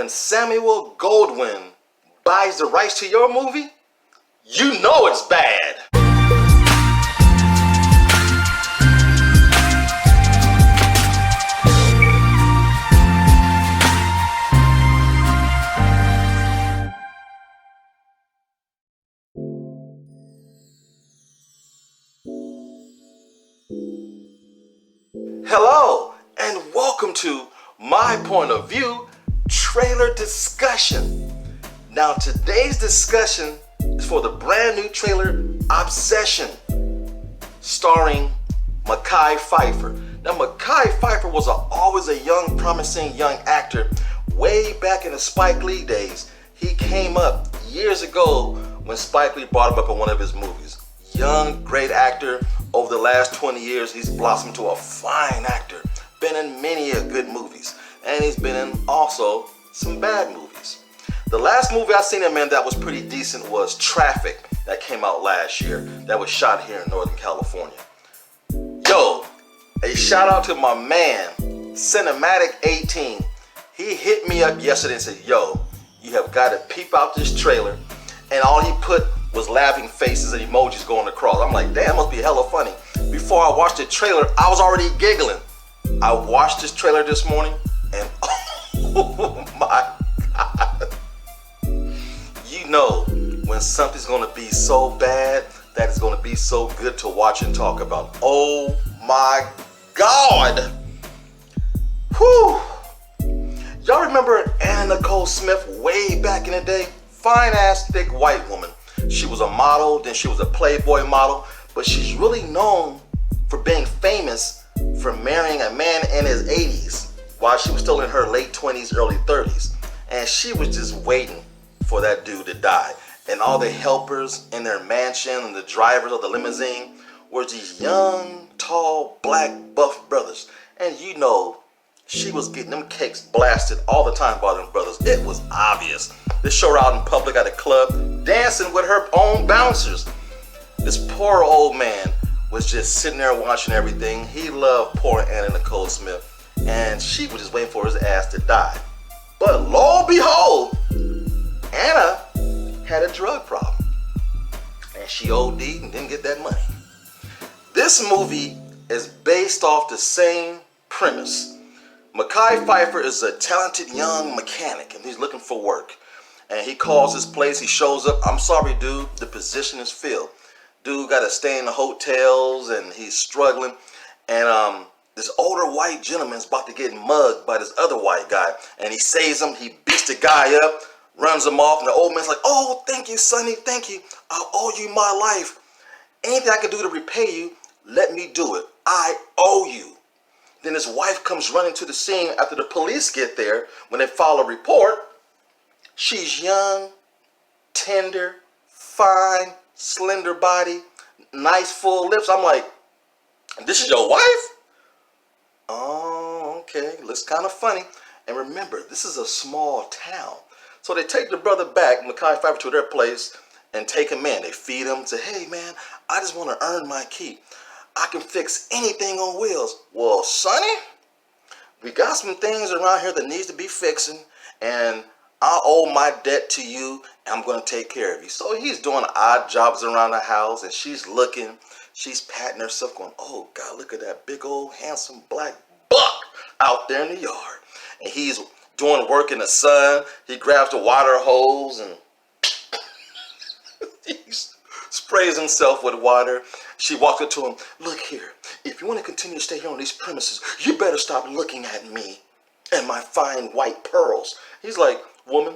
when Samuel Goldwyn buys the rights to your movie, you know it's bad. Hello, and welcome to My Point of View Trailer Discussion. Now, today's discussion is for the brand new trailer Obsession, starring Mekhi Phifer. Now, Mekhi Phifer was always a young, promising young actor way back in the Spike Lee days. He came up years ago when Spike Lee brought him up in one of his movies. Young, great actor. Over the last 20 years, he's blossomed to a fine actor. Been in many good movies. And he's been in also some bad movies. The last movie I seen him in that was pretty decent was Traffic, that came out last year. That was shot here in Northern California. Yo, a shout out to my man, Cinematic18. He hit me up yesterday and said, yo, you have got to peep out this trailer. And all he put was laughing faces and emojis going across. I'm like, damn, must be hella funny. Before I watched the trailer, I was already giggling. I watched this trailer this morning and oh my God. You know when something's gonna be so bad that it's gonna be so good to watch and talk about. Oh my God. Whew. Y'all remember Anna Nicole Smith way back in the day? Fine ass, thick white woman. She was a model, then she was a Playboy model, but she's really known for being famous for marrying a man in his 80s while she was still in her late 20s, early 30s. And she was just waiting for that dude to die. And all the helpers in their mansion and the drivers of the limousine were these young, tall, black, buff brothers. And you know, she was getting them cakes blasted all the time by them brothers. It was obvious. They show her out in public at a club, dancing with her own bouncers. This poor old man was just sitting there watching everything. He loved poor Anna Nicole Smith, and she was just waiting for his ass to die. But lo and behold, Anna had a drug problem, and she OD'd and didn't get that money. This movie is based off the same premise. Mekhi Phifer is a talented young mechanic, and he's looking for work. And he calls his place, he shows up. I'm sorry, dude, the position is filled. Dude got to stay in the hotels, and he's struggling. And this older white gentleman's about to get mugged by this other white guy. And he saves him, he beats the guy up, runs him off. And the old man's like, oh, thank you, Sonny, thank you. I owe you my life. Anything I can do to repay you, let me do it. I owe you. Then his wife comes running to the scene after the police get there. When they file a report, she's young, tender, fine, slender body, nice full lips. I'm like, this is your wife? Oh, okay, looks kind of funny. And remember, this is a small town. So they take the brother back, Mekhi Phifer, to their place and take him in. They feed him, say, hey man, I just want to earn my keep. I can fix anything on wheels. Well, Sonny, we got some things around here that needs to be fixing, and I owe my debt to you, and I'm going to take care of you. So he's doing odd jobs around the house, and she's looking, she's patting herself going, oh God, look at that big old handsome black buck out there in the yard. And he's doing work in the sun. He grabs the water hose and he sprays himself with water. She walks up to him, look here, if you want to continue to stay here on these premises, you better stop looking at me and my fine white pearls. He's like, woman,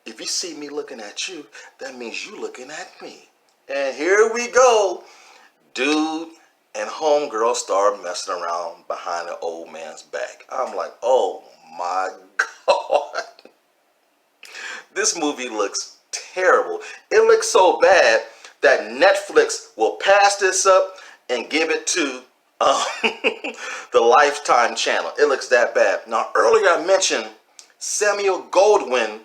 if you see me looking at you, that means you looking at me. And here we go. Dude and homegirl start messing around behind the old man's back. I'm like, oh my God. This movie looks terrible. It looks so bad that Netflix will pass this up and give it to the Lifetime channel. It looks that bad. Now, earlier I mentioned Samuel Goldwyn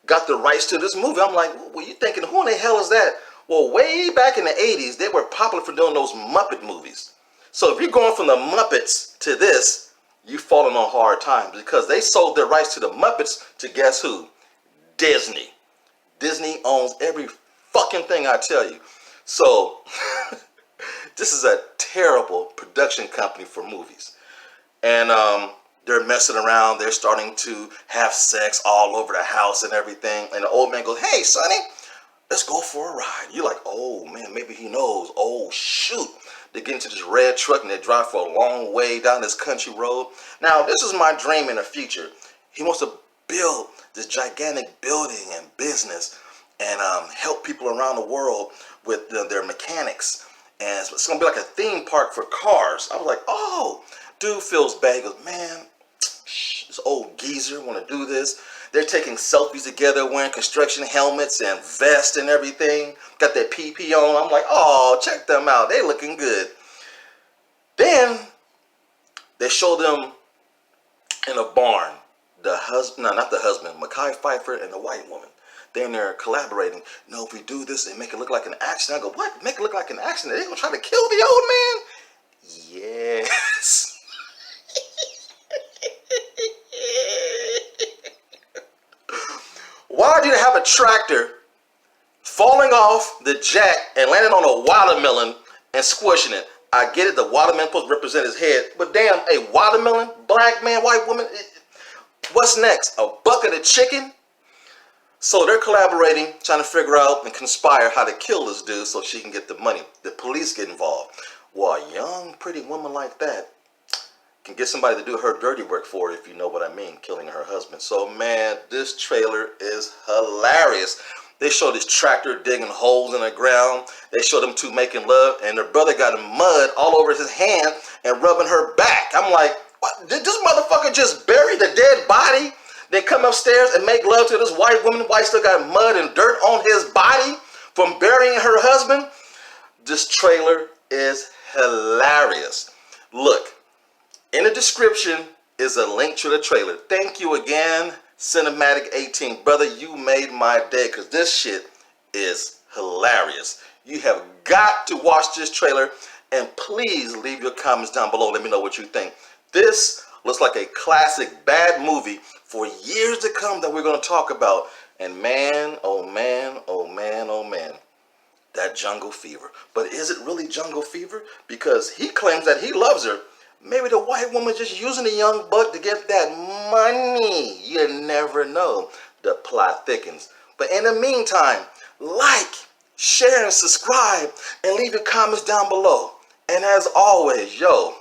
got the rights to this movie. I'm like, well, you thinking, who in the hell is that? Well, way back in the 80s, they were popular for doing those Muppet movies. So if you're going from the Muppets to this, you falling on hard times, because they sold their rights to the Muppets to guess who? Disney. Disney owns every fucking thing I tell you. So this is a terrible production company for movies. And they're messing around. They're starting to have sex all over the house and everything. And the old man goes, "Hey, Sonny, let's go for a ride." You're like, "Oh man, maybe he knows." Oh shoot. They get into this red truck and they drive for a long way down this country road. Now, this is my dream in the future. He wants to build this gigantic building and business and help people around the world with their mechanics. And it's going to be like a theme park for cars. I was like, oh, dude feels bad. He goes, "Man, this old geezer want to do this." They're taking selfies together, wearing construction helmets and vests and everything. Got that PP on. I'm like, oh, check them out. They looking good. Then they show them in a barn. The husband, no, not the husband, Mekhi Phifer and the white woman. They're in there collaborating. "No, if we do this and make it look like an accident." I go, "What? Make it look like an accident? They gonna try to kill the old man?" Yes. Why do you have a tractor falling off the jack and landing on a watermelon and squishing it? I get it, the watermelon supposed to represent his head, but damn, a watermelon, black man, white woman, what's next? A bucket of chicken? So they're collaborating, trying to figure out and conspire how to kill this dude so she can get the money. The police get involved. Well, a young, pretty woman like that can get somebody to do her dirty work for her, if you know what I mean, killing her husband. So man, this trailer is hilarious. They show this tractor digging holes in the ground. They show them two making love, and their brother got mud all over his hand and rubbing her back. I'm like, what? Did this motherfucker just bury the dead body, then come upstairs and make love to this white woman while he still got mud and dirt on his body from burying her husband? This trailer is hilarious. Look, in the description is a link to the trailer. Thank you again, Cinematic 18. Brother, you made my day, because this shit is hilarious. You have got to watch this trailer, and please leave your comments down below. Let me know what you think. This looks like a classic bad movie for years to come that we're going to talk about. And man, oh man, oh man, oh man, that Jungle Fever. But is it really Jungle Fever? Because he claims that he loves her. Maybe the white woman just using the young buck to get that money. You never know. The plot thickens. But in the meantime, like, share, and subscribe, and leave your comments down below. And as always, yo,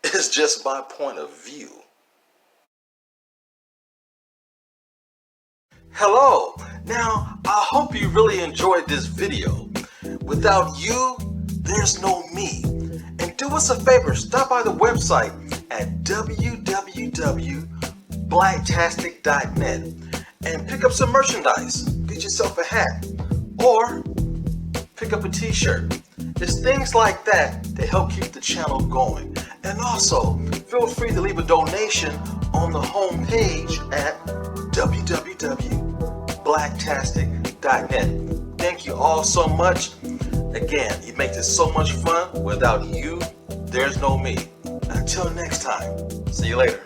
it's just my point of view. Hello. Now, I hope you really enjoyed this video. Without you, there's no me. And do us a favor, stop by the website at www.blacktastic.net and pick up some merchandise. Get yourself a hat or pick up a t-shirt. It's things like that that help keep the channel going. And also, feel free to leave a donation on the home page at www.blacktastic.net. Thank you all so much. Again, you make this so much fun. Without you, there's no me. Until next time, see you later.